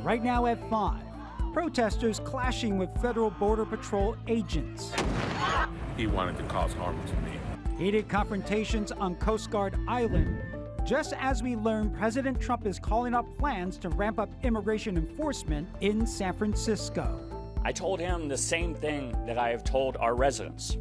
Right now at 5, protesters clashing with Federal Border Patrol agents. He wanted to cause harm to me. Heated confrontations on Coast Guard Island. Just as we learn, President Trump is calling up plans to ramp up immigration enforcement in San Francisco. I told him the same thing that I have told our residents.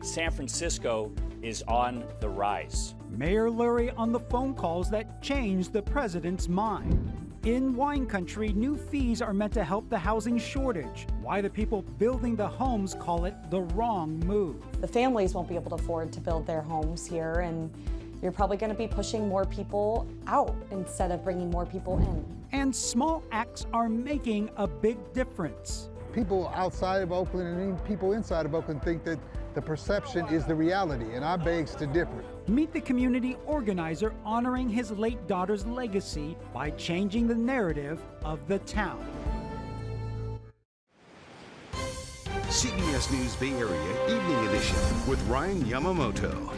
San Francisco is on the rise. Mayor Lurie on the phone calls that changed the president's mind. In wine country, new fees are meant to help the housing shortage. Why the people building the homes call it the wrong move. The families won't be able to afford to build their homes here, and you're probably going to be pushing more people out instead of bringing more people in. And small acts are making a big difference. People outside of Oakland and even people inside of Oakland think that the perception is the reality, and I begs to differ. Meet the community organizer honoring his late daughter's legacy by changing the narrative of the town. CBS News Bay Area Evening Edition with Ryan Yamamoto.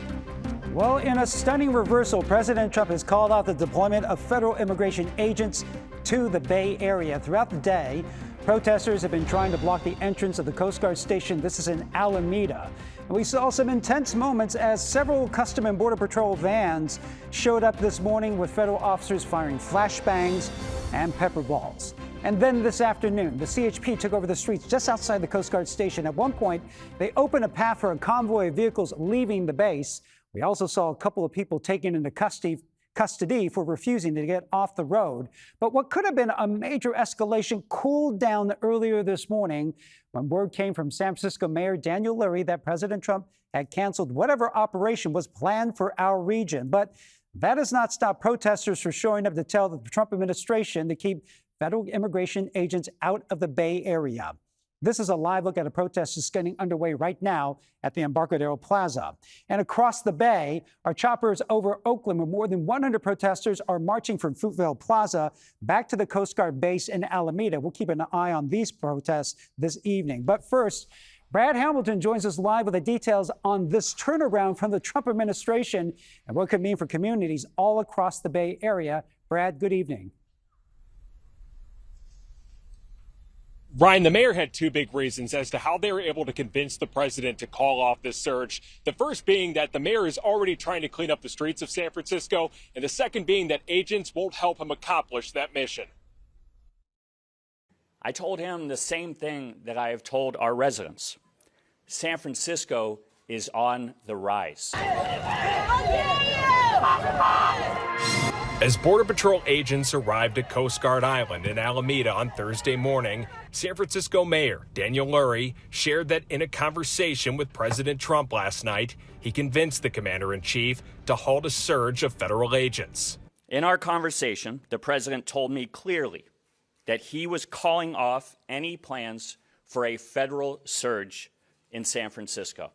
Well, in a stunning reversal, President Trump has called out the deployment of federal immigration agents to the Bay Area. Throughout the day, protesters have been trying to block the entrance of the Coast Guard station. This is in Alameda. And we saw some intense moments as several Custom and Border Patrol vans showed up this morning with federal officers firing flashbangs and pepper balls. And then this afternoon, the CHP took over the streets just outside the Coast Guard station. At one point, they opened a path for a convoy of vehicles leaving the base. We also saw a couple of people taken into custody for refusing to get off the road. But what could have been a major escalation cooled down earlier this morning when word came from San Francisco Mayor Daniel Lurie that President Trump had canceled whatever operation was planned for our region. But that has not stopped protesters from showing up to tell the Trump administration to keep federal immigration agents out of the Bay Area. This is a live look at a protest that's getting underway right now at the Embarcadero Plaza. And across the bay are choppers over Oakland, where more than 100 protesters are marching from Fruitvale Plaza back to the Coast Guard base in Alameda. We'll keep an eye on these protests this evening. But first, Brad Hamilton joins us live with the details on this turnaround from the Trump administration and what it could mean for communities all across the Bay Area. Brad, good evening. Ryan, the mayor had two big reasons as to how they were able to convince the president to call off this surge. The first being that the mayor is already trying to clean up the streets of San Francisco, and the second being that agents won't help him accomplish that mission. I told him the same thing that I have told our residents. San Francisco is on the rise. As Border Patrol agents arrived at Coast Guard Island in Alameda on Thursday morning, San Francisco Mayor Daniel Lurie shared that in a conversation with President Trump last night, he convinced the commander-in-chief to halt a surge of federal agents. In our conversation, the president told me clearly that he was calling off any plans for a federal surge in San Francisco.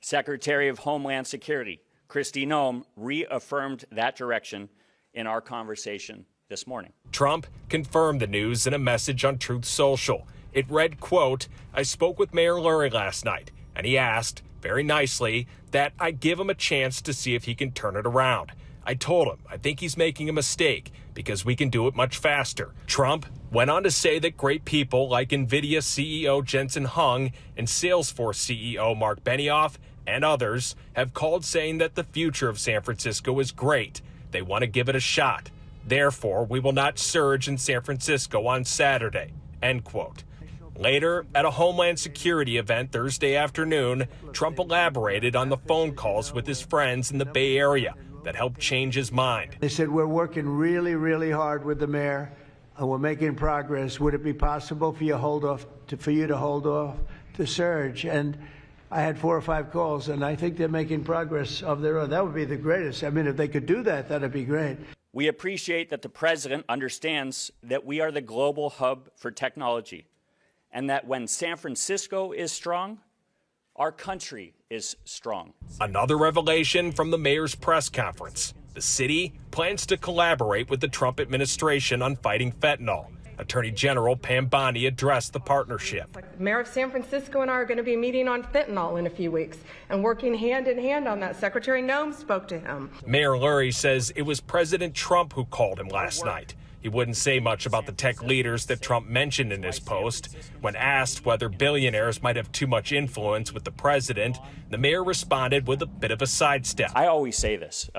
Secretary of Homeland Security Kristi Noem reaffirmed that direction in our conversation this morning. Trump confirmed the news in a message on Truth Social. It read, quote, "I spoke with Mayor Lurie last night, and he asked, very nicely, that I give him a chance to see if he can turn it around. I told him I think he's making a mistake because we can do it much faster." Trump went on to say that great people like NVIDIA CEO Jensen Huang and Salesforce CEO Mark Benioff and others have called, saying that the future of San Francisco is great. They want to give it a shot. Therefore, we will not surge in San Francisco on Saturday, end quote. Later, at a Homeland Security event Thursday afternoon, Trump elaborated on the phone calls with his friends in the Bay Area that helped change his mind. They said, we're working really, really hard with the mayor, and we're making progress. Would it be possible for you to hold off the surge? And I had 4 or 5 calls, and I think they're making progress of their own. That would be the greatest. I mean, if they could do that, that'd be great. We appreciate that the president understands that we are the global hub for technology, and that when San Francisco is strong, our country is strong. Another revelation from the mayor's press conference. The city plans to collaborate with the Trump administration on fighting fentanyl. Attorney General Pam Bondi addressed the partnership. Mayor of San Francisco and I are going to be meeting on fentanyl in a few weeks and working hand in hand on that. Secretary Noem spoke to him. Mayor Lurie says it was President Trump who called him last night. He wouldn't say much about the tech leaders that Trump mentioned in his post. When asked whether billionaires might have too much influence with the president, the mayor responded with a bit of a sidestep. I always say this.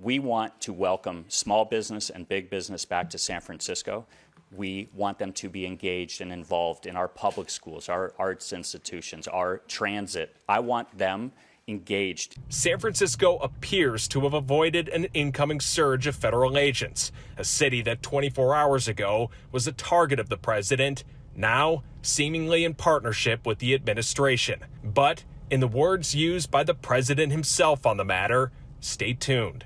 We want to welcome small business and big business back to San Francisco. We want them to be engaged and involved in our public schools, our arts institutions, our transit. I want them engaged. San Francisco appears to have avoided an incoming surge of federal agents, a city that 24 hours ago was a target of the president, now seemingly in partnership with the administration. But in the words used by the president himself on the matter, stay tuned.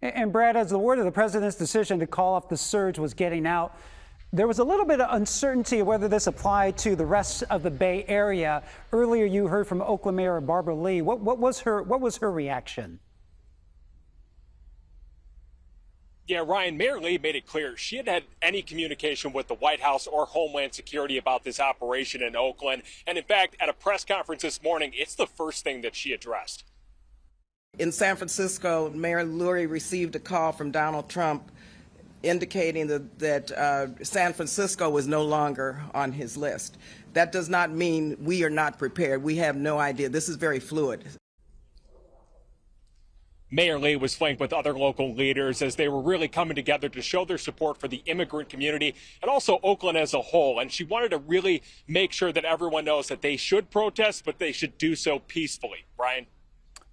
And Brad, as the word of the president's decision to call off the surge was getting out, there was a little bit of uncertainty of whether this applied to the rest of the Bay Area. Earlier, you heard from Oakland Mayor Barbara Lee. What was her reaction? Yeah, Ryan, Mayor Lee made it clear she hadn't had any communication with the White House or Homeland Security about this operation in Oakland. And in fact, at a press conference this morning, it's the first thing that she addressed. In San Francisco, Mayor Lurie received a call from Donald Trump indicating that San Francisco was no longer on his list. That does not mean we are not prepared. We have no idea. This is very fluid. Mayor Lee was flanked with other local leaders as they were really coming together to show their support for the immigrant community and also Oakland as a whole. And she wanted to really make sure that everyone knows that they should protest, but they should do so peacefully. Brian?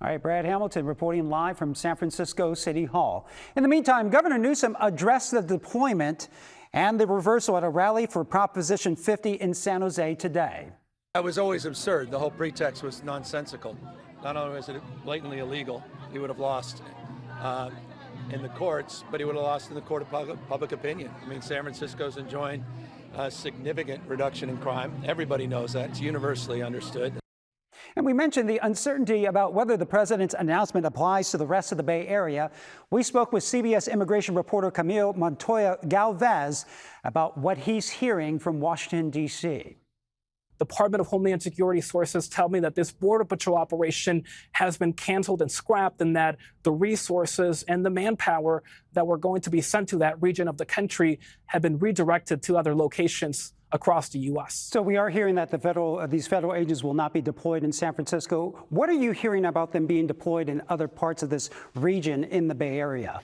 All right, Brad Hamilton reporting live from San Francisco City Hall. In the meantime, Governor Newsom addressed the deployment and the reversal at a rally for Proposition 50 in San Jose today. That was always absurd. The whole pretext was nonsensical. Not only was it blatantly illegal, he would have lost in the courts, but he would have lost in the court of public opinion. I mean, San Francisco's enjoying a significant reduction in crime. Everybody knows that. It's universally understood. And we mentioned the uncertainty about whether the president's announcement applies to the rest of the Bay Area. We spoke with CBS immigration reporter Camille Montoya Galvez about what he's hearing from Washington, D.C. Department of Homeland Security sources tell me that this Border Patrol operation has been canceled and scrapped, and that the resources and the manpower that were going to be sent to that region of the country have been redirected to other locations across the U.S. So we are hearing that these federal agents will not be deployed in San Francisco. What are you hearing about them being deployed in other parts of this region in the Bay Area?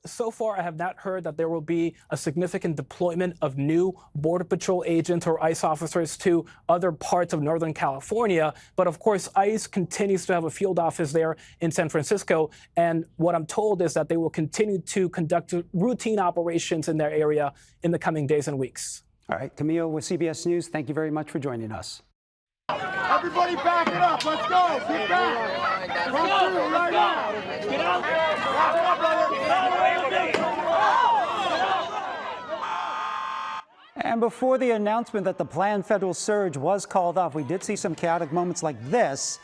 So far, I have not heard that there will be a significant deployment of new Border Patrol agents or ICE officers to other parts of Northern California. But of course, ICE continues to have a field office there in San Francisco. And what I'm told is that they will continue to conduct routine operations in their area in the coming days and weeks. All right, Camille with CBS News, thank you very much for joining us. Everybody back it up. Let's go. Get back. Run through right now. Get out. Back it up, brother. And before the announcement that the planned federal surge was called off, we did see some chaotic moments like this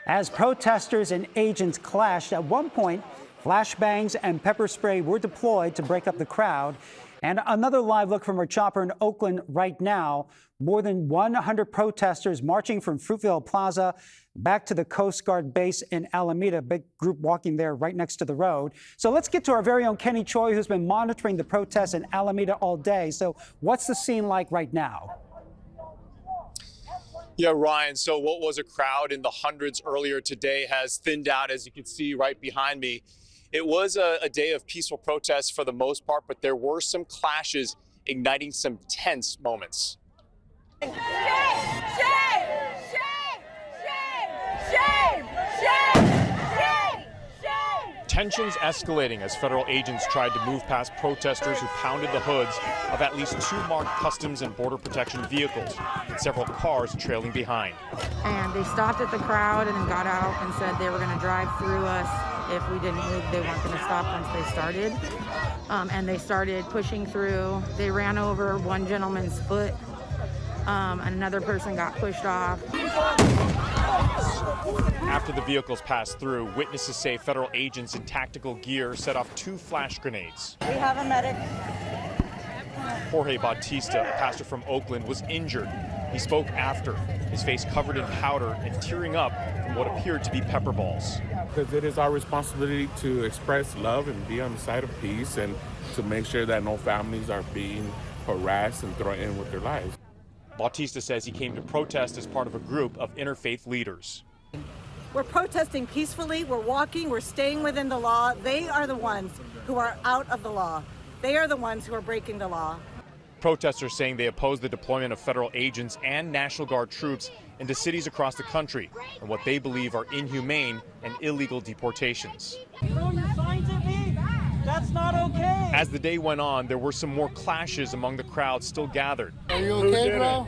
as protesters and agents clashed. At one point, flashbangs and pepper spray were deployed to break up the crowd. And another live look from our chopper in Oakland right now. More than 100 protesters marching from Fruitvale Plaza back to the Coast Guard base in Alameda. Big group walking there right next to the road. So let's get to our very own Kenny Choi, who's been monitoring the protests in Alameda all day. So what's the scene like right now? Yeah, Ryan, so what was a crowd in the hundreds earlier today has thinned out, as you can see right behind me. It was a day of peaceful protests for the most part, but there were some clashes igniting some tense moments. Shame! Shame! Shame! Shame! Shame! Shame! Shame! Tensions escalating as federal agents tried to move past protesters who pounded the hoods of at least 2 marked Customs and Border Protection vehicles, with several cars trailing behind. And they stopped at the crowd and got out and said they were going to drive through us. If we didn't move, they weren't going to stop once they started. And they started pushing through. They ran over one gentleman's foot. Another person got pushed off. After the vehicles passed through, witnesses say federal agents in tactical gear set off 2 flash grenades. We have a medic. Jorge Bautista, a pastor from Oakland, was injured. He spoke after, his face covered in powder and tearing up from what appeared to be pepper balls. Because it is our responsibility to express love and be on the side of peace and to make sure that no families are being harassed and threatened with their lives. Bautista says he came to protest as part of a group of interfaith leaders. We're protesting peacefully, we're walking, we're staying within the law. They are the ones who are out of the law. They are the ones who are breaking the law. Protesters saying they oppose the deployment of federal agents and National Guard troops into cities across the country and what they believe are inhumane and illegal deportations. Throw your signs at me? That's not okay. As the day went on, there were some more clashes among the crowd still gathered. Are you okay, bro?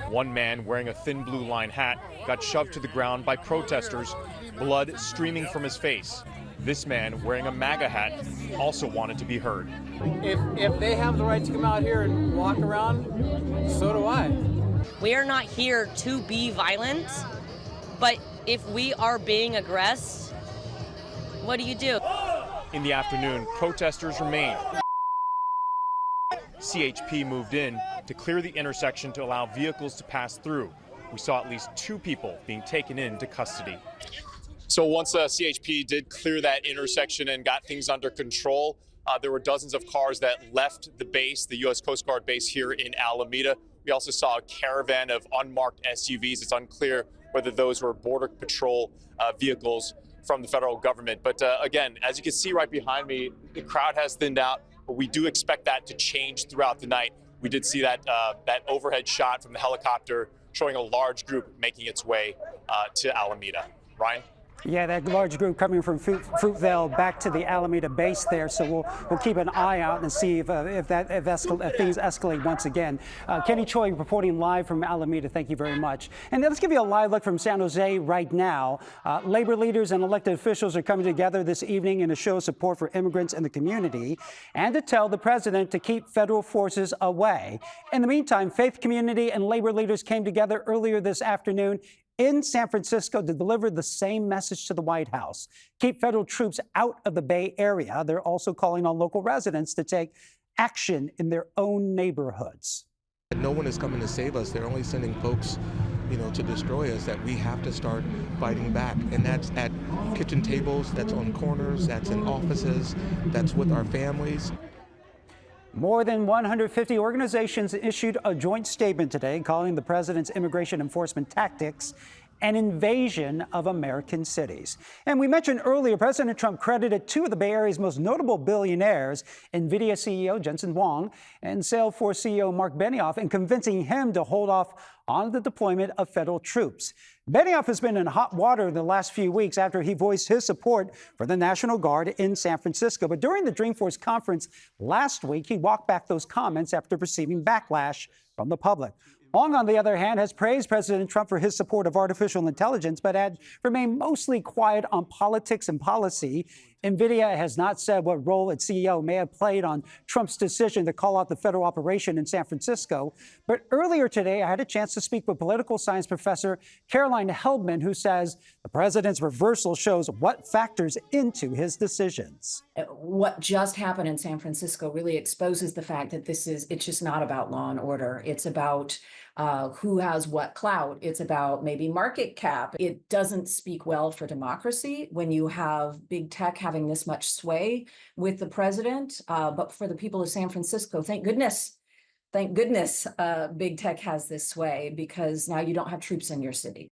One man wearing a thin blue line hat got shoved to the ground by protesters, blood streaming from his face. This man wearing a MAGA hat also wanted to be heard. If they have the right to come out here and walk around, so do I. We are not here to be violent, but if we are being aggressed, what do you do? In the afternoon, protesters remained. CHP moved in to clear the intersection to allow vehicles to pass through. We saw at least 2 people being taken into custody. So once CHP did clear that intersection and got things under control, there were dozens of cars that left the base, the U.S. Coast Guard base here in Alameda. We also saw a caravan of unmarked SUVs. It's unclear whether those were Border Patrol vehicles from the federal government. But again, as you can see right behind me, the crowd has thinned out, but we do expect that to change throughout the night. We did see that overhead shot from the helicopter showing a large group making its way to Alameda. Ryan? Yeah, that large group coming from Fruitvale back to the Alameda base there. So we'll keep an eye out and see if things escalate once again. Kenny Choi reporting live from Alameda. Thank you very much. And let's give you a live look from San Jose right now. Labor leaders and elected officials are coming together this evening in a show of support for immigrants in the community and to tell the president to keep federal forces away. In the meantime, faith community and labor leaders came together earlier this afternoon in San Francisco to deliver the same message to the White House. Keep federal troops out of the Bay Area. They're also calling on local residents to take action in their own neighborhoods. No one is coming to save us. They're only sending folks, to destroy us, that we have to start fighting back. And that's at kitchen tables, that's on corners, that's in offices, that's with our families. More than 150 organizations issued a joint statement today calling the president's immigration enforcement tactics an invasion of American cities. And we mentioned earlier, President Trump credited 2 of the Bay Area's most notable billionaires, NVIDIA CEO Jensen Huang and Salesforce CEO Mark Benioff, in convincing him to hold off on the deployment of federal troops. Benioff has been in hot water in the last few weeks after he voiced his support for the National Guard in San Francisco. But during the Dreamforce conference last week, he walked back those comments after receiving backlash from the public. Huang, on the other hand, has praised President Trump for his support of artificial intelligence, but had remained mostly quiet on politics and policy. NVIDIA has not said what role its CEO may have played on Trump's decision to call out the federal operation in San Francisco. But earlier today, I had a chance to speak with political science professor Caroline Heldman, who says the president's reversal shows what factors into his decisions. What just happened in San Francisco really exposes the fact that it's just not about law and order. It's about who has what clout. It's about maybe market cap. It doesn't speak well for democracy when you have big tech having this much sway with the president. But for the people of San Francisco, thank goodness, big tech has this sway, because now you don't have troops in your city.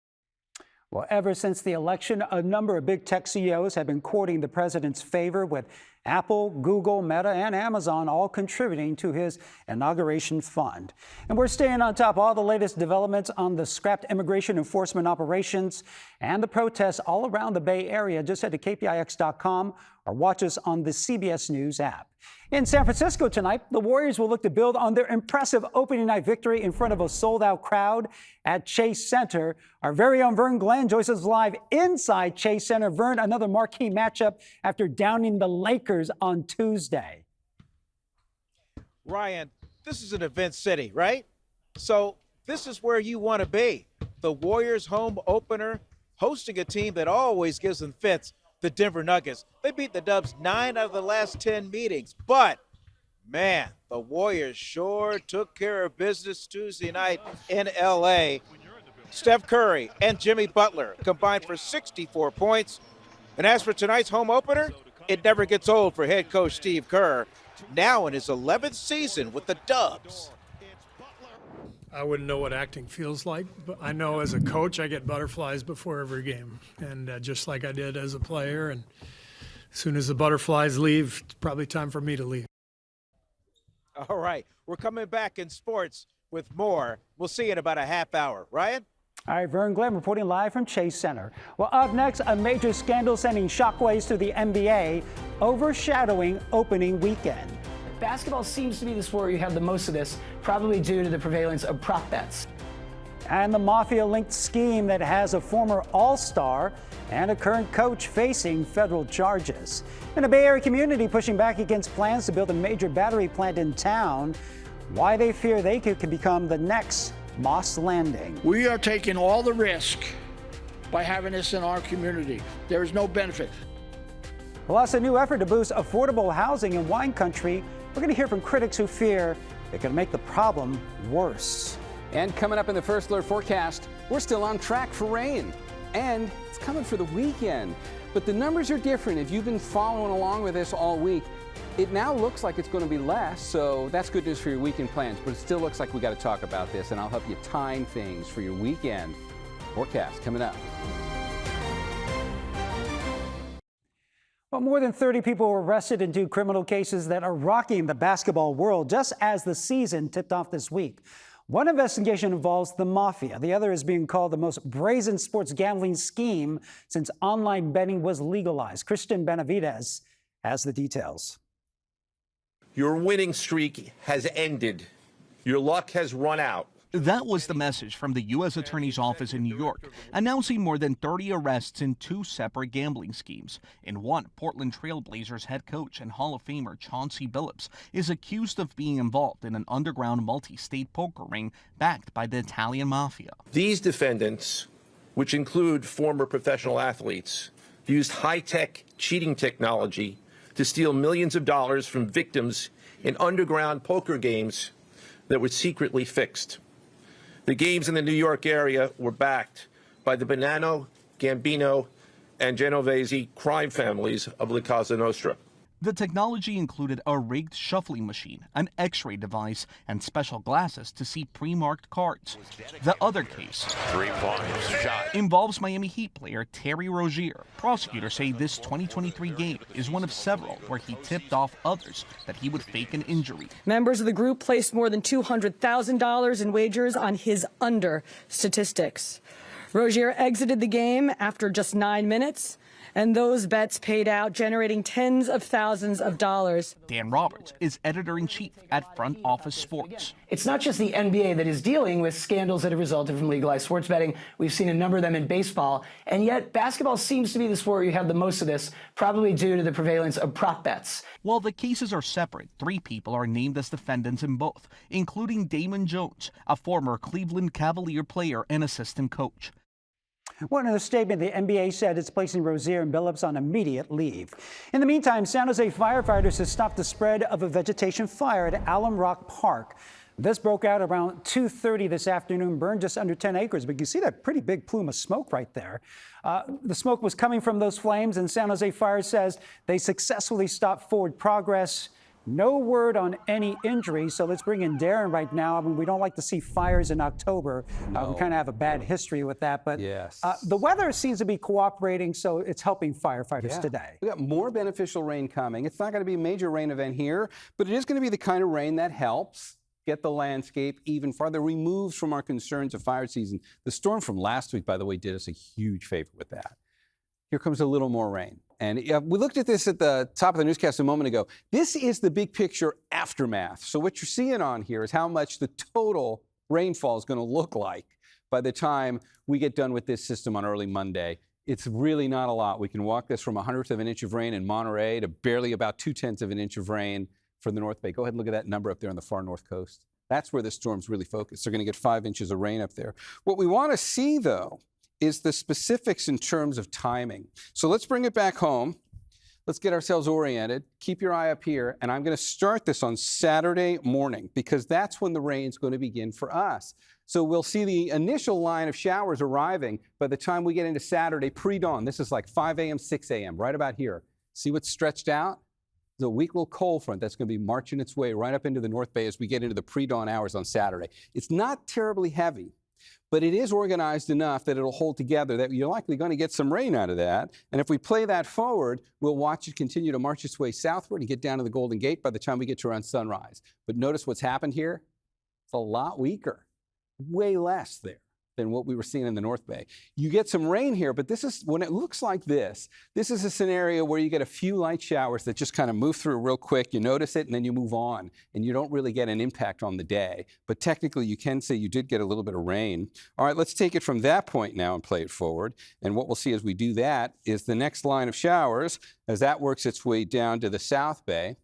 Well, ever since the election, a number of big tech CEOs have been courting the president's favor, with Apple, Google, Meta, and Amazon all contributing to his inauguration fund. And we're staying on top of all the latest developments on the scrapped immigration enforcement operations and the protests all around the Bay Area. Just head to kpix.com or watch us on the CBS News app. In San Francisco tonight, the Warriors will look to build on their impressive opening night victory in front of a sold-out crowd at Chase Center. Our very own Vern Glenn joins us live inside Chase Center. Vern, another marquee matchup after downing the Lakers on Tuesday. Ryan, this is an event city, right? So this is where you want to be. The Warriors' home opener, hosting a team that always gives them fits, the Denver Nuggets. They beat the Dubs 9 out of the last 10 meetings. But, man, the Warriors sure took care of business Tuesday night in L.A. Steph Curry and Jimmy Butler combined for 64 points. And as for tonight's home opener, it never gets old for head coach Steve Kerr, now in his 11th season with the Dubs. I wouldn't know what acting feels like, but I know as a coach I get butterflies before every game, and just like I did as a player. And as soon as the butterflies leave, it's probably time for me to leave. All right, we're coming back in sports with more. We'll see you in about a half hour. Ryan? All right, Vern Glenn reporting live from Chase Center. Well, up next, a major scandal sending shockwaves through the NBA, overshadowing opening weekend. Basketball seems to be the sport where you have the most of this, probably due to the prevalence of prop bets. And the mafia-linked scheme that has a former All-Star and a current coach facing federal charges. And a Bay Area community pushing back against plans to build a major battery plant in town. Why they fear they could become the next Moss Landing. We are taking all the risk by having this in our community. There is no benefit. Plus, a new effort to boost affordable housing in wine country. We're going to hear from critics who fear it could make the problem worse. And coming up in the First Alert forecast, we're still on track for rain. And it's coming for the weekend. But the numbers are different. If you've been following along with this all week, it now looks like it's going to be less, so that's good news for your weekend plans. But it still looks like we got to talk about this, and I'll help you time things for your weekend forecast coming up. Well, more than 30 people were arrested in 2 criminal cases that are rocking the basketball world just as the season tipped off this week. One investigation involves the mafia. The other is being called the most brazen sports gambling scheme since online betting was legalized. Christian Benavidez has the details. Your winning streak has ended. Your luck has run out. That was the message from the U.S. Attorney's Office in New York, announcing more than 30 arrests in 2 separate gambling schemes. In one, Portland Trail Blazers head coach and Hall of Famer Chauncey Billups is accused of being involved in an underground multi-state poker ring backed by the Italian mafia. These defendants, which include former professional athletes, used high-tech cheating technology to steal millions of dollars from victims in underground poker games that were secretly fixed. The games in the New York area were backed by the Bonanno, Gambino, and Genovese crime families of La Cosa Nostra. The technology included a rigged shuffling machine, an X-ray device, and special glasses to see pre-marked cards. The other case 3 points shot involves Miami Heat player Terry Rozier. Prosecutors say this 2023 game is one of several where he tipped off others that he would fake an injury. Members of the group placed more than $200,000 in wagers on his under statistics. Rozier exited the game after just 9 minutes, and those bets paid out, generating tens of thousands of dollars. Dan Roberts is editor-in-chief at Front Office Sports. It's not just the NBA that is dealing with scandals that have resulted from legalized sports betting. We've seen a number of them in baseball, and yet basketball seems to be the sport where you have the most of this, probably due to the prevalence of prop bets. While the cases are separate, 3 people are named as defendants in both, including Damon Jones, a former Cleveland Cavalier player and assistant coach. Well, in a statement, the NBA said it's placing Rozier and Billups on immediate leave. In the meantime, San Jose firefighters have stopped the spread of a vegetation fire at Alum Rock Park. This broke out around 2:30 this afternoon, burned just under 10 acres, but you see that pretty big plume of smoke right there. The smoke was coming from those flames, and San Jose Fire says they successfully stopped forward progress. No word on any injuries, so let's bring in Darren right now. I mean, we don't like to see fires in October. We kind of have a bad history with that, but yes. The weather seems to be cooperating, so it's helping firefighters today. We got more beneficial rain coming. It's not going to be a major rain event here, but it is going to be the kind of rain that helps get the landscape even farther removed from our concerns of fire season. The storm from last week, by the way, did us a huge favor with that. Here comes a little more rain. And we looked at this at the top of the newscast a moment ago. This is the big picture aftermath. So what you're seeing on here is how much the total rainfall is going to look like by the time we get done with this system on early Monday. It's really not a lot. We can walk this from 1/100 of an inch of rain in Monterey to barely about 2/10 of an inch of rain for the North Bay. Go ahead and look at that number up there on the far north coast. That's where the storm's really focused. They're going to get 5 inches of rain up there. What we want to see, though, is the specifics in terms of timing. So let's bring it back home. Let's get ourselves oriented. Keep your eye up here. And I'm going to start this on Saturday morning because that's when the rain's going to begin for us. So we'll see the initial line of showers arriving by the time we get into Saturday pre-dawn. This is like 5 a.m., 6 a.m., right about here. See what's stretched out? The weak little cold front that's going to be marching its way right up into the North Bay as we get into the pre-dawn hours on Saturday. It's not terribly heavy, but it is organized enough that it'll hold together, that you're likely going to get some rain out of that. And if we play that forward, we'll watch it continue to march its way southward and get down to the Golden Gate by the time we get to around sunrise. But notice what's happened here. It's a lot weaker, way less there than what we were seeing in the North Bay. You get some rain here, but this is, when it looks like this is a scenario where you get a few light showers that just kind of move through real quick. You notice it and then you move on, and you don't really get an impact on the day. But technically, you can say you did get a little bit of rain. All right, let's take it from that point now and play it forward. And what we'll see as we do that is the next line of showers, as that works its way down to the South Bay,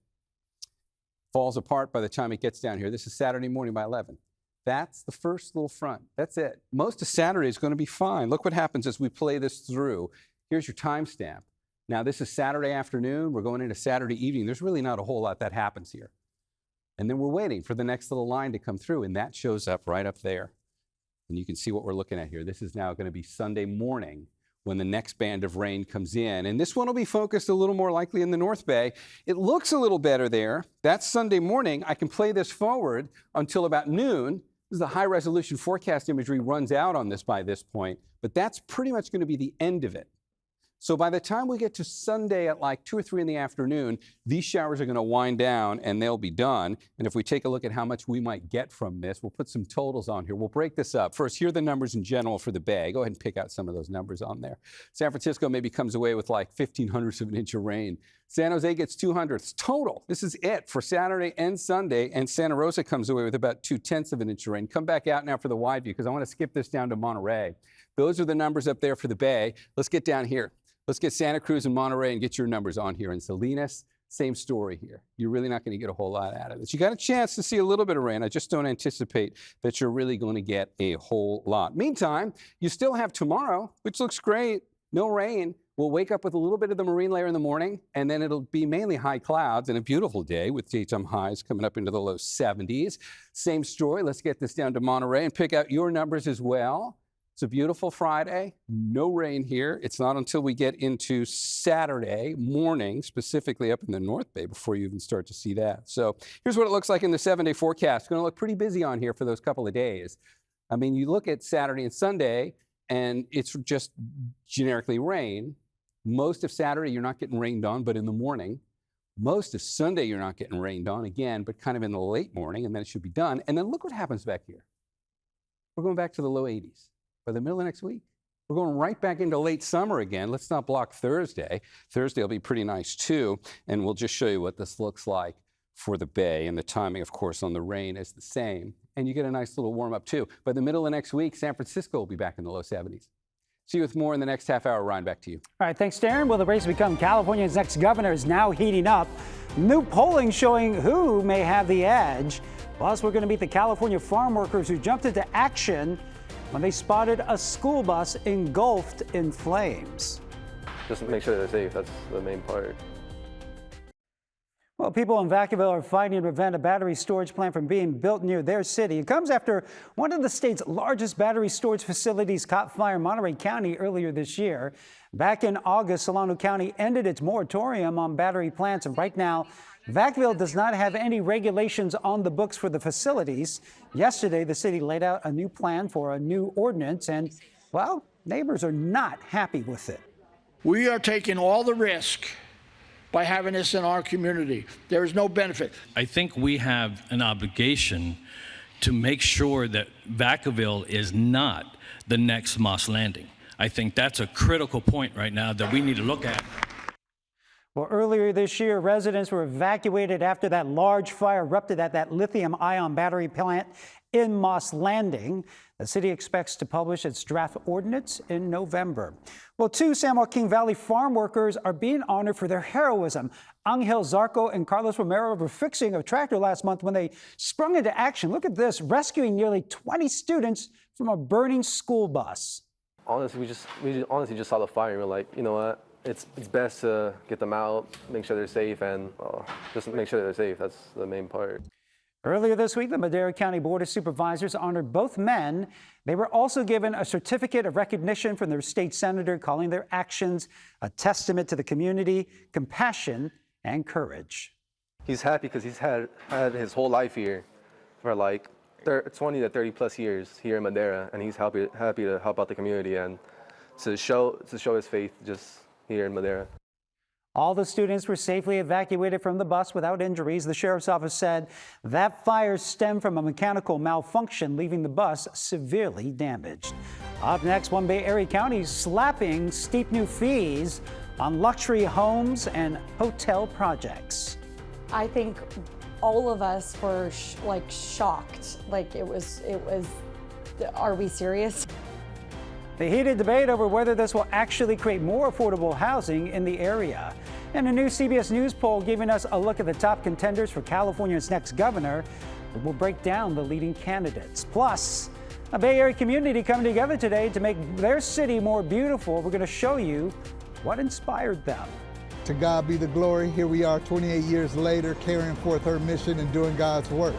falls apart by the time it gets down here. This is Saturday morning by 11. That's the first little front. That's it. Most of Saturday is going to be fine. Look what happens as we play this through. Here's your timestamp. Now, this is Saturday afternoon. We're going into Saturday evening. There's really not a whole lot that happens here. And then we're waiting for the next little line to come through, and that shows up right up there. And you can see what we're looking at here. This is now going to be Sunday morning when the next band of rain comes in. And this one will be focused a little more likely in the North Bay. It looks a little better there. That's Sunday morning. I can play this forward until about noon. This is the high-resolution forecast imagery runs out on this by this point, but that's pretty much going to be the end of it. So by the time we get to Sunday at like 2 or 3 in the afternoon, these showers are going to wind down and they'll be done. And if we take a look at how much we might get from this, we'll put some totals on here. We'll break this up. First, here are the numbers in general for the Bay. Go ahead and pick out some of those numbers on there. San Francisco maybe comes away with like 0.15 of an inch of rain. San Jose gets 0.02 total. This is it for Saturday and Sunday. And Santa Rosa comes away with about 0.2 of an inch of rain. Come back out now for the wide view because I want to skip this down to Monterey. Those are the numbers up there for the Bay. Let's get down here. Let's get Santa Cruz and Monterey and get your numbers on here. And Salinas, same story here. You're really not going to get a whole lot out of this. You got a chance to see a little bit of rain. I just don't anticipate that you're really going to get a whole lot. Meantime, you still have tomorrow, which looks great. No rain. We'll wake up with a little bit of the marine layer in the morning, and then it'll be mainly high clouds and a beautiful day with daytime highs coming up into the low 70s. Same story. Let's get this down to Monterey and pick out your numbers as well. It's a beautiful Friday, no rain here. It's not until we get into Saturday morning, specifically up in the North Bay, before you even start to see that. So here's what it looks like in the 7-day forecast. It's going to look pretty busy on here for those couple of days. I mean, you look at Saturday and Sunday, and it's just generically rain. Most of Saturday, you're not getting rained on, but in the morning. Most of Sunday, you're not getting rained on again, but kind of in the late morning, and then it should be done. And then look what happens back here. We're going back to the low 80s. By the middle of next week, we're going right back into late summer again. Let's not block Thursday. Thursday will be pretty nice too. And we'll just show you what this looks like for the Bay. And the timing, of course, on the rain is the same. And you get a nice little warm up too. By the middle of next week, San Francisco will be back in the low 70s. See you with more in the next half hour. Ryan, back to you. All right, thanks, Darren. Will the race to become California's next governor is now heating up. New polling showing who may have the edge. Plus, we're going to meet the California farm workers who jumped into action when they spotted a school bus engulfed in flames. Just make sure they're safe. That's the main part. Well, people in Vacaville are fighting to prevent a battery storage plant from being built near their city. It comes after one of the state's largest battery storage facilities caught fire in Monterey County earlier this year. Back in August, Solano County ended its moratorium on battery plants, and right now, Vacaville does not have any regulations on the books for the facilities. Yesterday, the city laid out a new plan for a new ordinance, and, well, neighbors are not happy with it. We are taking all the risk by having this in our community. There is no benefit. I think we have an obligation to make sure that Vacaville is not the next Moss Landing. I think that's a critical point right now that we need to look at. Well, earlier this year, residents were evacuated after that large fire erupted at that lithium-ion battery plant in Moss Landing. The city expects to publish its draft ordinance in November. Well, 2 San Joaquin Valley farm workers are being honored for their heroism. Angel Zarco and Carlos Romero were fixing a tractor last month when they sprung into action. Look at this, rescuing nearly 20 students from a burning school bus. Honestly, we honestly just saw the fire and we're like, you know what? It's best to get them out, make sure they're safe, and just make sure they're safe. That's the main part. Earlier this week, the Madera County Board of Supervisors honored both men. They were also given a certificate of recognition from their state senator, calling their actions a testament to the community, compassion, and courage. He's happy because he's had his whole life here for like 20 to 30 plus years here in Madera, and he's happy to help out the community and to show his faith just here in Madera. All the students were safely evacuated from the bus without injuries. The sheriff's office said that fire stemmed from a mechanical malfunction, leaving the bus severely damaged. Up next, one Bay Area county slapping steep new fees on luxury homes and hotel projects. I think all of us were shocked. It was, are we serious? The heated debate over whether this will actually create more affordable housing in the area. And a new CBS News poll giving us a look at the top contenders for California's next governor. We'll break down the leading candidates. Plus, a Bay Area community coming together today to make their city more beautiful. We're going to show you what inspired them. To God be the glory. Here we are 28 years later, carrying forth her mission and doing God's work.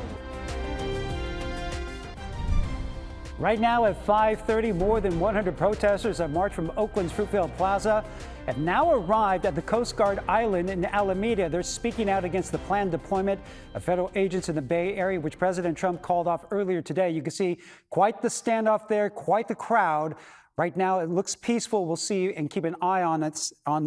Right now at 5:30, more than 100 protesters have marched from Oakland's Fruitvale Plaza have now arrived at the Coast Guard Island in Alameda. They're speaking out against the planned deployment of federal agents in the Bay Area, which President Trump called off earlier today. You can see quite the standoff there, quite the crowd. Right now, it looks peaceful. We'll see and keep an eye on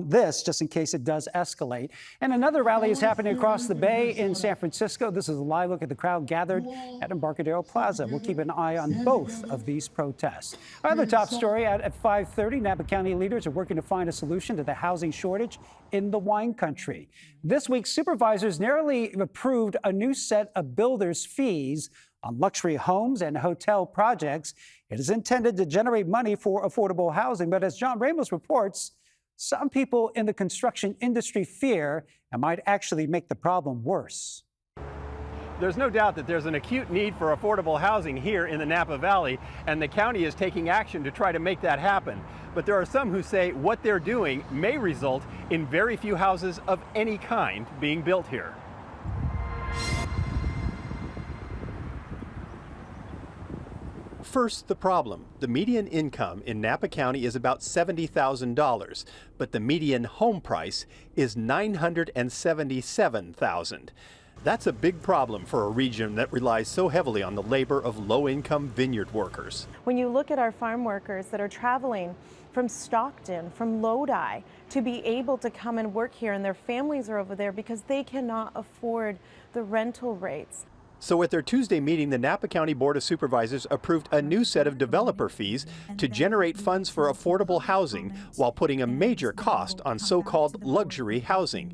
this just in case it does escalate. And another rally is happening across the bay in San Francisco. This is a live look at the crowd gathered at Embarcadero Plaza. We'll keep an eye on both of these protests. Our other top story at 5:30, Napa County leaders are working to find a solution to the housing shortage in the wine country. This week, supervisors narrowly approved a new set of builders' fees on luxury homes and hotel projects. It is intended to generate money for affordable housing. But as John Ramos reports, some people in the construction industry fear it might actually make the problem worse. There's no doubt that there's an acute need for affordable housing here in the Napa Valley, and the county is taking action to try to make that happen. But there are some who say what they're doing may result in very few houses of any kind being built here. First, the problem. The median income in Napa County is about $70,000, but the median home price is $977,000. That's a big problem for a region that relies so heavily on the labor of low-income vineyard workers. When you look at our farm workers that are traveling from Stockton, from Lodi, to be able to come and work here, and their families are over there because they cannot afford the rental rates. So at their Tuesday meeting, the Napa County Board of Supervisors approved a new set of developer fees to generate funds for affordable housing while putting a major cost on so-called luxury housing.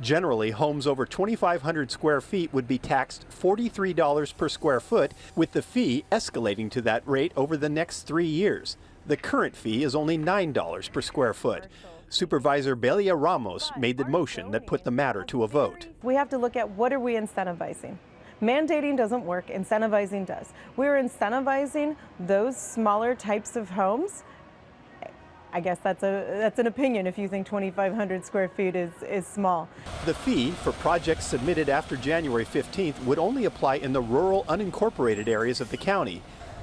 Generally, homes over 2,500 square feet would be taxed $43 per square foot, with the fee escalating to that rate over the next 3 years. The current fee is only $9 per square foot. Supervisor Belia Ramos made the motion that put the matter to a vote. We have to look at what are we incentivizing. Mandating doesn't work, incentivizing does. We're incentivizing those smaller types of homes. I guess that's an opinion if you think 2,500 square feet is small. The fee for projects submitted after January 15th would only apply in the rural unincorporated areas of the county.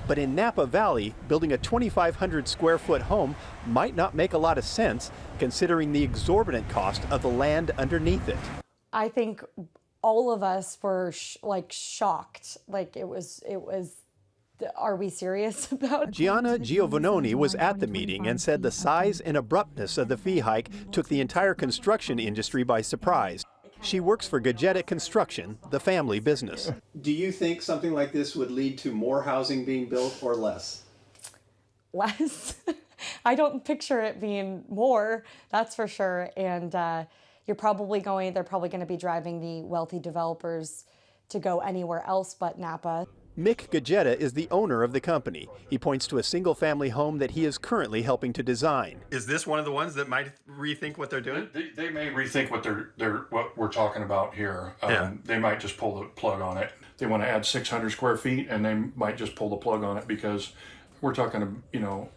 But in Napa Valley, building a 2,500 square foot home might not make a lot of sense considering the exorbitant cost of the land underneath it. I think all of us were shocked. It was, are we serious about it? Gianna Giovannoni was at the meeting and said the size and abruptness of the fee hike took the entire construction industry by surprise. She works for Gadgetta Construction, the family business. Do you think something like this would lead to more housing being built or less? Less. I don't picture it being more, that's for sure. And they're probably going to be driving the wealthy developers to go anywhere else but Napa. Mick Gadgetta is the owner of the company. He points to a single-family home that he is currently helping to design. Is this one of the ones that might rethink what they're doing? They may rethink what we're talking about here. They might just pull the plug on it. They want to add 600 square feet, and they might just pull the plug on it because we're talking,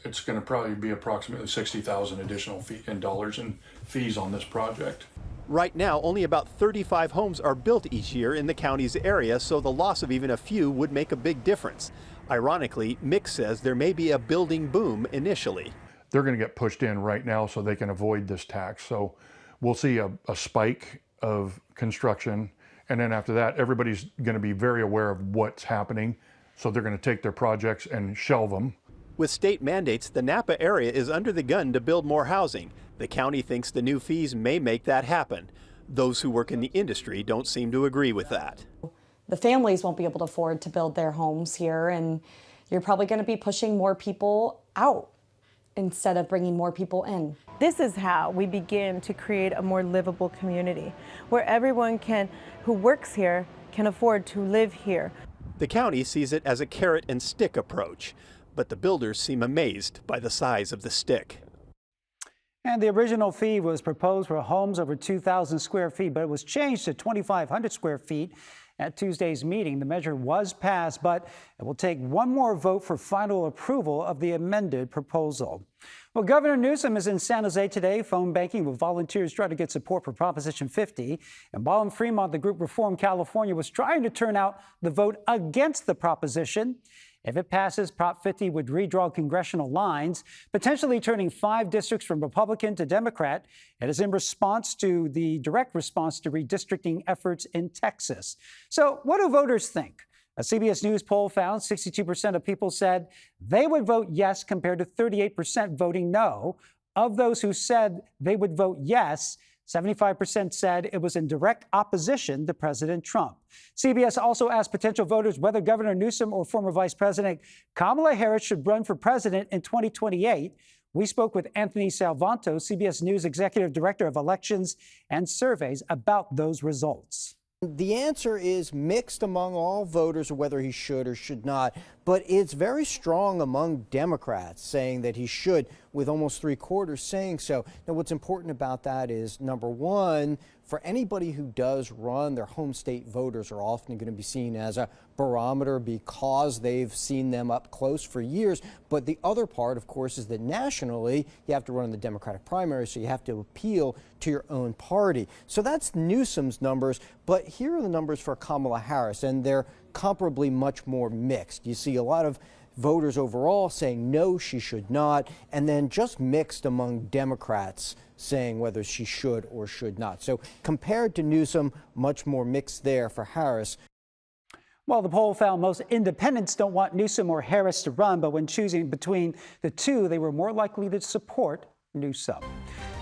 it's going to probably be approximately $60,000 additional dollars in fees on this project. Right now, only about 35 homes are built each year in the county's area, so the loss of even a few would make a big difference. Ironically, Mick says there may be a building boom initially. They're going to get pushed in right now so they can avoid this tax. So we'll see a spike of construction. And then after that, everybody's going to be very aware of what's happening. So they're going to take their projects and shelve them. With state mandates, the Napa area is under the gun to build more housing. The county thinks the new fees may make that happen. Those who work in the industry don't seem to agree with that. The families won't be able to afford to build their homes here, and you're probably going to be pushing more people out instead of bringing more people in. This is how we begin to create a more livable community where everyone who works here can afford to live here. The county sees it as a carrot and stick approach, but the builders seem amazed by the size of the stick. And the original fee was proposed for homes over 2,000 square feet, but it was changed to 2,500 square feet at Tuesday's meeting. The measure was passed, but it will take one more vote for final approval of the amended proposal. Well, Governor Newsom is in San Jose today, phone banking with volunteers trying to get support for Proposition 50. And while in Fremont, the group Reform California was trying to turn out the vote against the proposition. If it passes, Prop 50 would redraw congressional lines, potentially turning 5 districts from Republican to Democrat. It is in response to the direct response to redistricting efforts in Texas. So what do voters think? A CBS News poll found 62% of people said they would vote yes compared to 38% voting no. Of those who said they would vote yes, 75% said it was in direct opposition to President Trump. CBS also asked potential voters whether Governor Newsom or former Vice President Kamala Harris should run for president in 2028. We spoke with Anthony Salvanto, CBS News Executive Director of Elections and Surveys, about those results. The answer is mixed among all voters whether he should or should not, but it's very strong among Democrats saying that he should, with almost 3/4 saying so. Now, what's important about that is, number one, for anybody who does run, their home state voters are often going to be seen as a barometer because they've seen them up close for years. But the other part, of course, is that nationally, you have to run in the Democratic primary, so you have to appeal to your own party. So that's Newsom's numbers. But here are the numbers for Kamala Harris, and they're comparably much more mixed. You see a lot of voters overall saying no, she should not, and then just mixed among Democrats saying whether she should or should not. So compared to Newsom, much more mixed there for Harris. Well, the poll found most independents don't want Newsom or Harris to run, but when choosing between the two, they were more likely to support Newsom.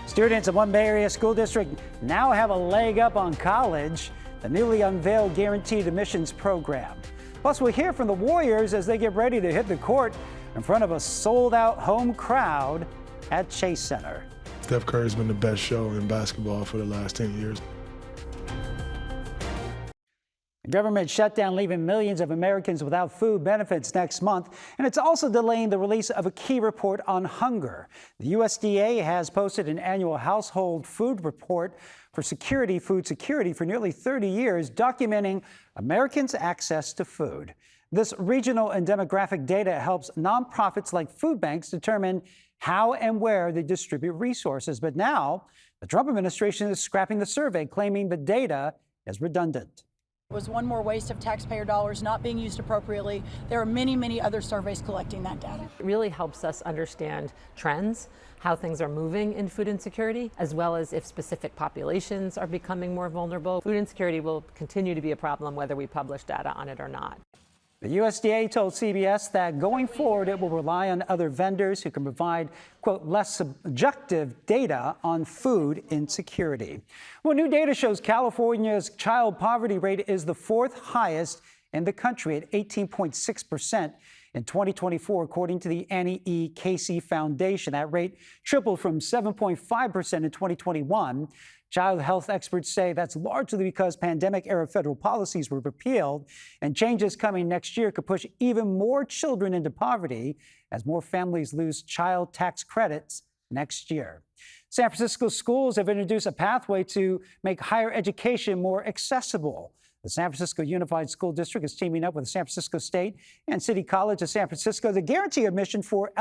Students in one Bay Area school district now have a leg up on college, the newly unveiled guaranteed admissions program. Plus, we'll hear from the Warriors as they get ready to hit the court in front of a sold-out home crowd at Chase Center. Steph Curry's been the best show in basketball for the last 10 years. The government shutdown leaving millions of Americans without food benefits next month, and it's also delaying the release of a key report on hunger. The USDA has posted an annual household food report for food security for nearly 30 years, documenting Americans' access to food. This regional and demographic data helps nonprofits like food banks determine how and where they distribute resources. But now, the Trump administration is scrapping the survey, claiming the data is redundant. It was one more waste of taxpayer dollars not being used appropriately. There are many, many other surveys collecting that data. It really helps us understand trends, how things are moving in food insecurity, as well as if specific populations are becoming more vulnerable. Food insecurity will continue to be a problem whether we publish data on it or not. The USDA told CBS that going forward, it will rely on other vendors who can provide, quote, less subjective data on food insecurity. Well, new data shows California's child poverty rate is the 4th highest in the country at 18.6% in 2024, according to the Annie E. Casey Foundation. That rate tripled from 7.5% in 2021. Child health experts say that's largely because pandemic-era federal policies were repealed, and changes coming next year could push even more children into poverty as more families lose child tax credits next year. San Francisco schools have introduced a pathway to make higher education more accessible. The San Francisco Unified School District is teaming up with San Francisco State and City College of San Francisco to guarantee admission for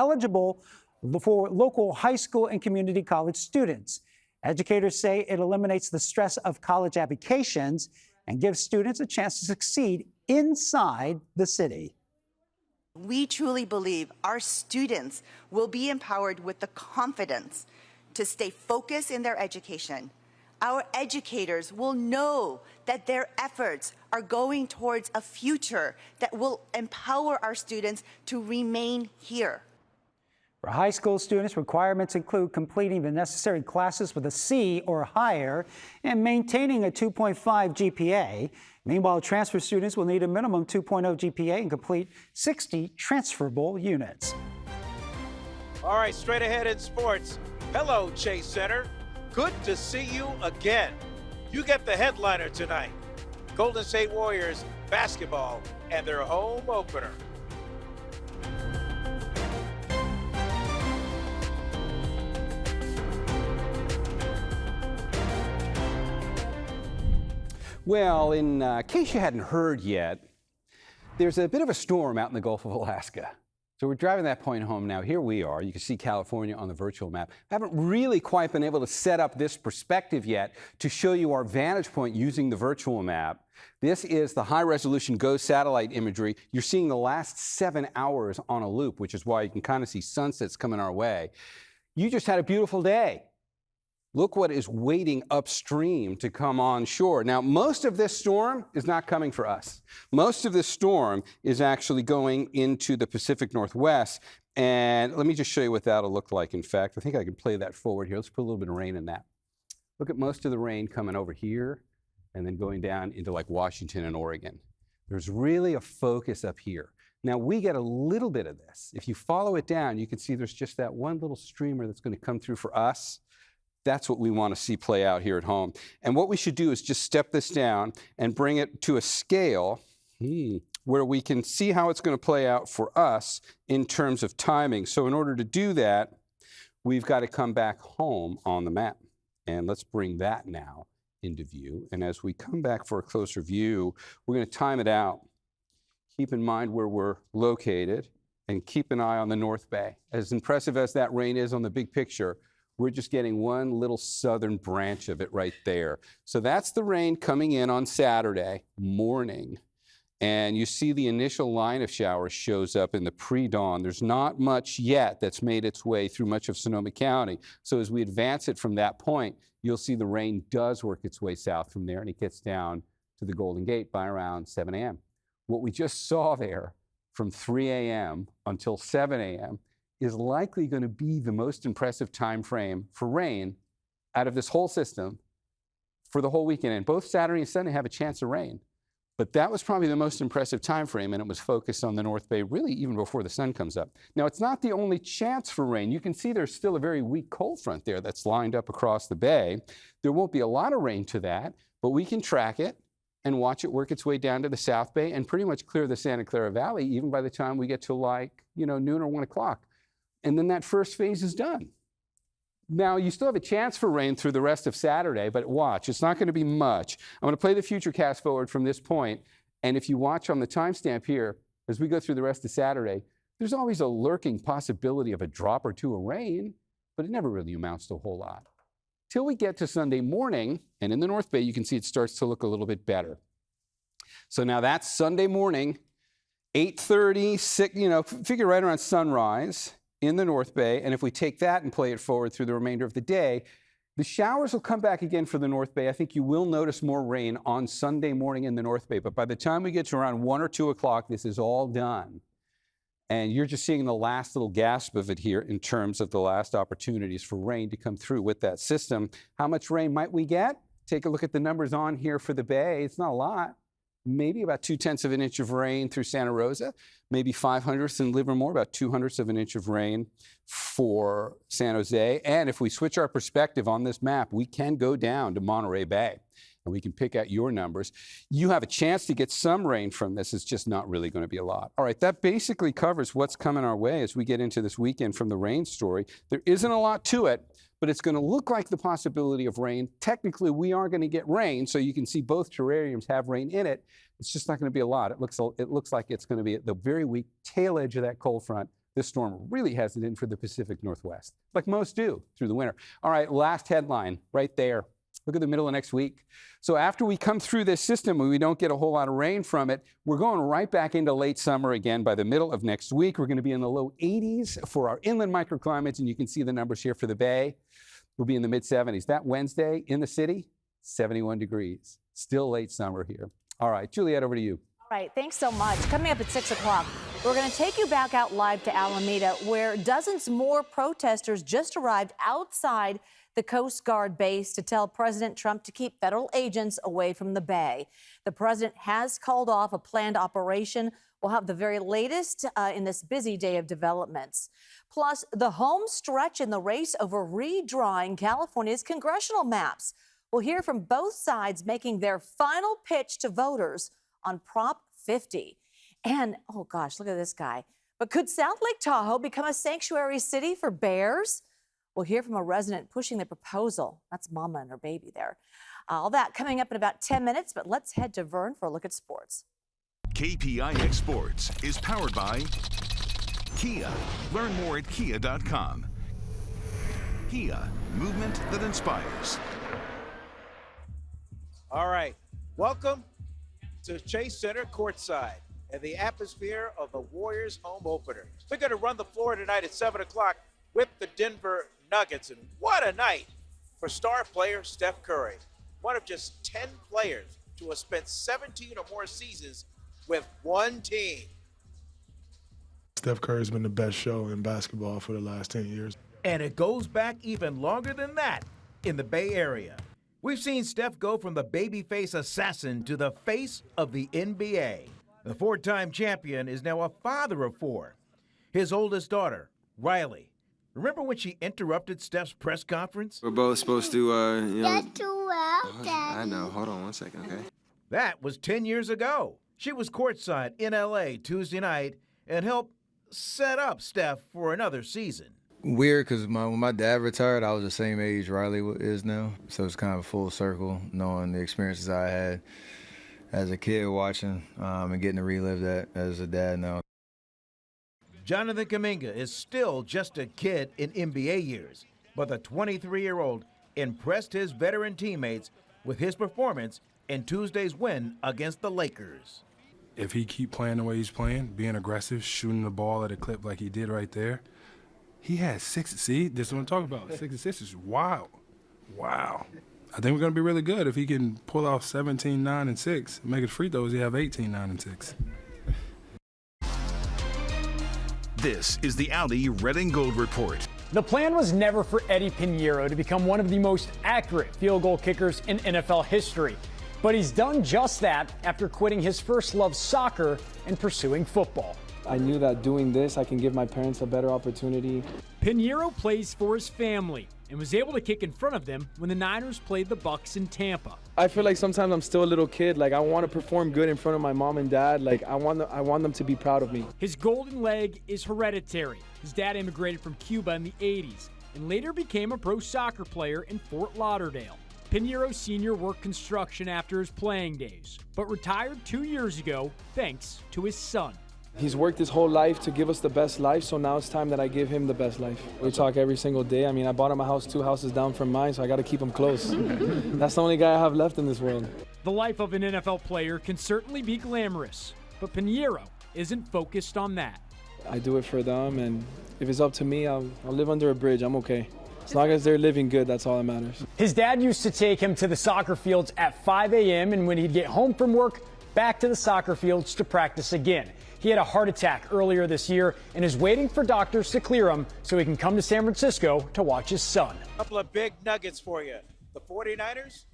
local high school and community college students. Educators say it eliminates the stress of college applications and gives students a chance to succeed inside the city. We truly believe our students will be empowered with the confidence to stay focused in their education. Our educators will know that their efforts are going towards a future that will empower our students to remain here. For high school students, requirements include completing the necessary classes with a C or higher and maintaining a 2.5 GPA. Meanwhile, transfer students will need a minimum 2.0 GPA and complete 60 transferable units. All right, straight ahead in sports. Hello, Chase Center. Good to see you again. You get the headliner tonight. Golden State Warriors basketball and their home opener. Well, in case you hadn't heard yet, there's a bit of a storm out in the Gulf of Alaska. So we're driving that point home now. Here we are. You can see California on the virtual map. I haven't really quite been able to set up this perspective yet to show you our vantage point using the virtual map. This is the high-resolution GOES satellite imagery. You're seeing the last 7 hours on a loop, which is why you can kind of see sunsets coming our way. You just had a beautiful day. Look what is waiting upstream to come on shore. Now, most of this storm is not coming for us. Most of this storm is actually going into the Pacific Northwest. And let me just show you what that'll look like. In fact, I think I can play that forward here. Let's put a little bit of rain in that. Look at most of the rain coming over here and then going down into like Washington and Oregon. There's really a focus up here. Now, we get a little bit of this. If you follow it down, you can see there's just that one little streamer that's going to come through for us. That's what we want to see play out here at home. And what we should do is just step this down and bring it to a scale where we can see how it's going to play out for us in terms of timing. So in order to do that, we've got to come back home on the map. And let's bring that now into view. And as we come back for a closer view, we're going to time it out. Keep in mind where we're located and keep an eye on the North Bay. As impressive as that rain is on the big picture, we're just getting one little southern branch of it right there. So that's the rain coming in on Saturday morning. And you see the initial line of showers shows up in the pre-dawn. There's not much yet that's made its way through much of Sonoma County. So as we advance it from that point, you'll see the rain does work its way south from there, and it gets down to the Golden Gate by around 7 a.m. What we just saw there from 3 a.m. until 7 a.m. is likely going to be the most impressive time frame for rain out of this whole system for the whole weekend. And both Saturday and Sunday have a chance of rain. But that was probably the most impressive time frame, and it was focused on the North Bay really even before the sun comes up. Now, it's not the only chance for rain. You can see there's still a very weak cold front there that's lined up across the bay. There won't be a lot of rain to that, but we can track it and watch it work its way down to the South Bay and pretty much clear the Santa Clara Valley even by the time we get to noon or 1 o'clock. And then that first phase is done. Now, you still have a chance for rain through the rest of Saturday, but watch, it's not going to be much. I'm going to play the futurecast forward from this point, and if you watch on the timestamp here, as we go through the rest of Saturday, there's always a lurking possibility of a drop or two of rain, but it never really amounts to a whole lot. Till we get to Sunday morning, and in the North Bay, you can see it starts to look a little bit better. So now that's Sunday morning, 8:30, figure right around sunrise in the North Bay, and if we take that and play it forward through the remainder of the day, the showers will come back again for the North Bay. I think you will notice more rain on Sunday morning in the North Bay, but by the time we get to around 1 or 2 o'clock, this is all done. And you're just seeing the last little gasp of it here in terms of the last opportunities for rain to come through with that system. How much rain might we get? Take a look at the numbers on here for the Bay. It's not a lot. Maybe about 0.2 of an inch of rain through Santa Rosa, maybe 0.05 in Livermore, about 0.02 of an inch of rain for San Jose. And if we switch our perspective on this map, we can go down to Monterey Bay and we can pick out your numbers. You have a chance to get some rain from this. It's just not really going to be a lot. All right, that basically covers what's coming our way as we get into this weekend from the rain story. There isn't a lot to it, but it's going to look like the possibility of rain. Technically, we are going to get rain, so you can see both terrariums have rain in it. It's just not going to be a lot. It looks like it's going to be at the very weak tail edge of that cold front. This storm really has it in for the Pacific Northwest, like most do through the winter. All right, last headline right there. Look at the middle of next week. So after we come through this system and we don't get a whole lot of rain from it, we're going right back into late summer again by the middle of next week. We're going to be in the low 80s for our inland microclimates, and you can see the numbers here for the Bay. We'll be in the mid-70s. That Wednesday in the city, 71 degrees. Still late summer here. All right, Juliette, over to you. All right, thanks so much. Coming up at 6 o'clock, we're going to take you back out live to Alameda, where dozens more protesters just arrived outside the Coast Guard base to tell President Trump to keep federal agents away from the Bay. The president has called off a planned operation. We'll have the very latest in this busy day of developments. Plus, the home stretch in the race over redrawing California's congressional maps. We'll hear from both sides making their final pitch to voters on Prop 50. And, oh gosh, look at this guy. But could South Lake Tahoe become a sanctuary city for bears? We'll hear from a resident pushing the proposal. That's Mama and her baby there. All that coming up in about 10 minutes, but let's head to Vern for a look at sports. KPIX Sports is powered by Kia. Learn more at kia.com. Kia, movement that inspires. All right, welcome to Chase Center courtside and the atmosphere of the Warriors home opener. We're going to run the floor tonight at 7 o'clock with the Denver Nuggets. And what a night for star player Steph Curry, one of just 10 players to have spent 17 or more seasons with one team. Steph Curry's been the best show in basketball for the last 10 years. And it goes back even longer than that in the Bay Area. We've seen Steph go from the babyface assassin to the face of the NBA. The four-time champion is now a father of four. His oldest daughter, Riley. Remember when she interrupted Steph's press conference? We're both supposed to, Get too well, Daddy. I know. Hold on one second, okay? That was 10 years ago. She was courtside in L.A. Tuesday night and helped set up Steph for another season. Weird, because when my dad retired, I was the same age Riley is now. So it's kind of a full circle, knowing the experiences I had as a kid watching and getting to relive that as a dad now. Jonathan Kuminga is still just a kid in NBA years, but the 23-year-old impressed his veteran teammates with his performance in Tuesday's win against the Lakers. If he keep playing the way he's playing, being aggressive, shooting the ball at a clip like he did right there, he had 6. See, this is what I'm talking about. 6 assists is wild. Wow. I think we're going to be really good if he can pull off 17, 9, and 6. Make it free throws, he have 18, 9, and 6. This is the Audi Red and Gold Report. The plan was never for Eddie Pinheiro to become one of the most accurate field goal kickers in NFL history. But he's done just that after quitting his first love, soccer, and pursuing football. I knew that doing this, I can give my parents a better opportunity. Pinheiro plays for his family and was able to kick in front of them when the Niners played the Bucs in Tampa. I feel like sometimes I'm still a little kid. Like, I want to perform good in front of my mom and dad. Like, I want them to be proud of me. His golden leg is hereditary. His dad immigrated from Cuba in the 80s and later became a pro soccer player in Fort Lauderdale. Pinheiro Sr. worked construction after his playing days, but retired 2 years ago thanks to his son. He's worked his whole life to give us the best life, so now it's time that I give him the best life. We talk every single day. I mean, I bought him a house 2 houses down from mine, so I got to keep him close. That's the only guy I have left in this world. The life of an NFL player can certainly be glamorous, but Pinheiro isn't focused on that. I do it for them, and if it's up to me, I'll live under a bridge. I'm okay. As long as they're living good, that's all that matters. His dad used to take him to the soccer fields at 5 a.m., and when he'd get home from work, back to the soccer fields to practice again. He had a heart attack earlier this year and is waiting for doctors to clear him so he can come to San Francisco to watch his son. A couple of big nuggets for you. The 49ers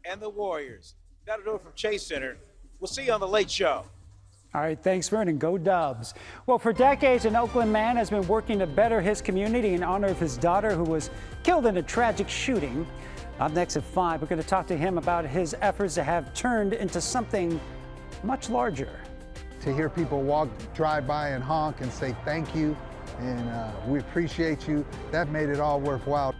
and the Warriors. That'll do it from Chase Center. We'll see you on The Late Show. All right, thanks, Vernon. Go Dubs. Well, for decades, an Oakland man has been working to better his community in honor of his daughter who was killed in a tragic shooting. Up next at 5, we're going to talk to him about his efforts that have turned into something much larger. To hear people drive by and honk and say thank you and we appreciate you, that made it all worthwhile.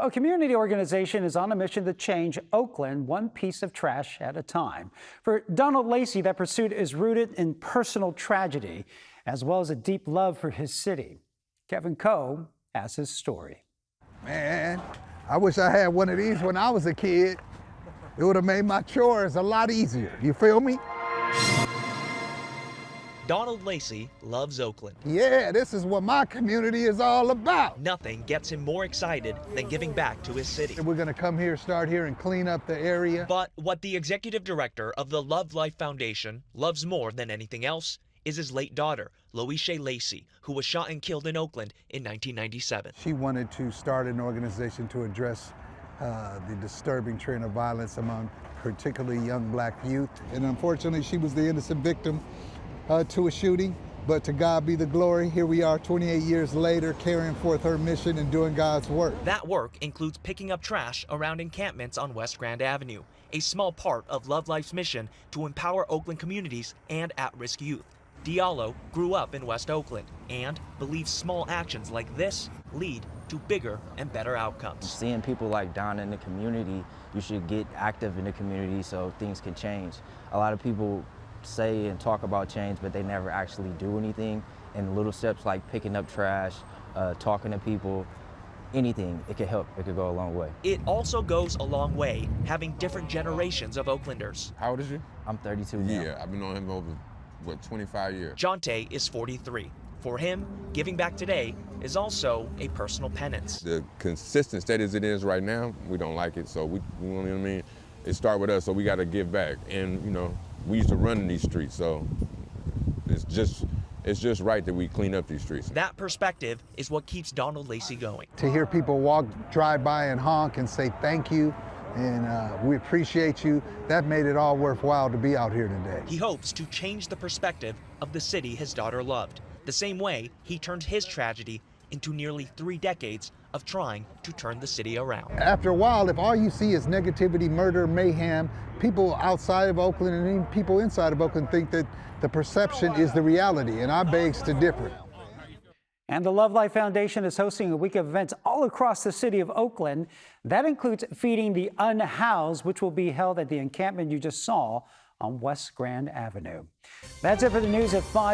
Well, a community organization is on a mission to change Oakland one piece of trash at a time. For Donald Lacey, that pursuit is rooted in personal tragedy, as well as a deep love for his city. Kevin Coe has his story. Man, I wish I had one of these when I was a kid. It would have made my chores a lot easier. You feel me? Donald Lacey loves Oakland. Yeah, this is what my community is all about. Nothing gets him more excited than giving back to his city. We're going to come here, start here, and clean up the area. But what the executive director of the Love Life Foundation loves more than anything else is his late daughter, Loisha Lacey, who was shot and killed in Oakland in 1997. She wanted to start an organization to address the disturbing trend of violence among particularly young black youth. And unfortunately, she was the innocent victim to a shooting, but to God be the glory. Here we are 28 years later, carrying forth her mission and doing God's work. That work includes picking up trash around encampments on West Grand Avenue, a small part of Love Life's mission to empower Oakland communities and at-risk youth. Diallo grew up in West Oakland and believes small actions like this lead to bigger and better outcomes. Seeing people like Don in the community, you should get active in the community so things can change. A lot of people say and talk about change, but they never actually do anything. And little steps like picking up trash, talking to people, anything, it could help. It could go a long way. It also goes a long way having different generations of Oaklanders. How old is you? I'm 32 now. Yeah, I've been knowing him over, 25 years. Jonte is 43. For him, giving back today is also a personal penance. The consistent state as it is right now, we don't like it, so you know what I mean? It started with us, so we got to give back. And, you know, we used to run in these streets, so it's just right that we clean up these streets. That perspective is what keeps Donald Lacey going. To hear people drive by and honk and say thank you, and we appreciate you, that made it all worthwhile to be out here today. He hopes to change the perspective of the city his daughter loved, the same way he turned his tragedy into nearly 3 decades of trying to turn the city around. After a while, if all you see is negativity, murder, mayhem, people outside of Oakland and even people inside of Oakland think that the perception is the reality, and I begs to differ. And the Love Life Foundation is hosting a week of events all across the city of Oakland. That includes Feeding the Unhoused, which will be held at the encampment you just saw on West Grand Avenue. That's it for the news at 5.